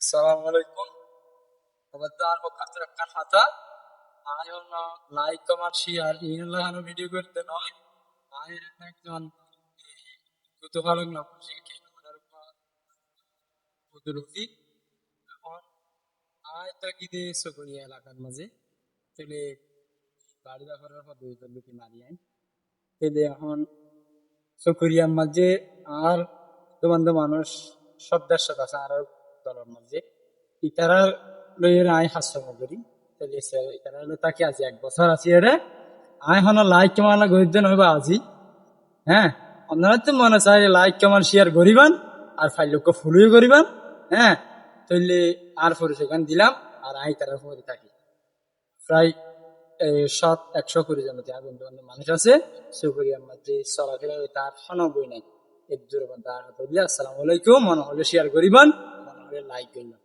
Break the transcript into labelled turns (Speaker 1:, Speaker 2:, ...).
Speaker 1: সালাম আলাইকুম। খবরদার বকাতে রাখার হাতা আয়ন লাইক কমার শেয়ার ইনলা হানো ভিডিও করতে নয়। আয় একজন কুতূহল না বুঝি কি ওনার বুদুরুকি এখন আয় তাকি দে সকরিয়া এলাকার মাঝে তেলে গাড়ি রাখার পর দুই লুকি মারি আইন তেলে এখন সকরিয়ার মাঝে আর তোমার মানুষ সব দেশের আছে আর দলের মাঝে ইতারা লইয়ের আয় হাস্য করি তাহলে ইতারা হলো তাকে আছি 1 বছর আছি এরে আয় হন লাইক কেমন গরিবজন হইবা আজি। হ্যাঁ, আপনারা তো মনে চাই লাইক কেমন শেয়ার করিবান আর ফাইলকে ফলোই করিবান। হ্যাঁ, তাইলে আর পরিচয় দিলাম আর আই তারা পরে থাকি প্রায় 100 জন বন্ধু বান্ধব মানুষ আছে সুকরিয়ার মধ্যে চলাফেরা তার হন বই নাই এর দূর আসসালামু আলাইকুম মনে হলে শেয়ার করিবান মনে হলে লাইক করিবান।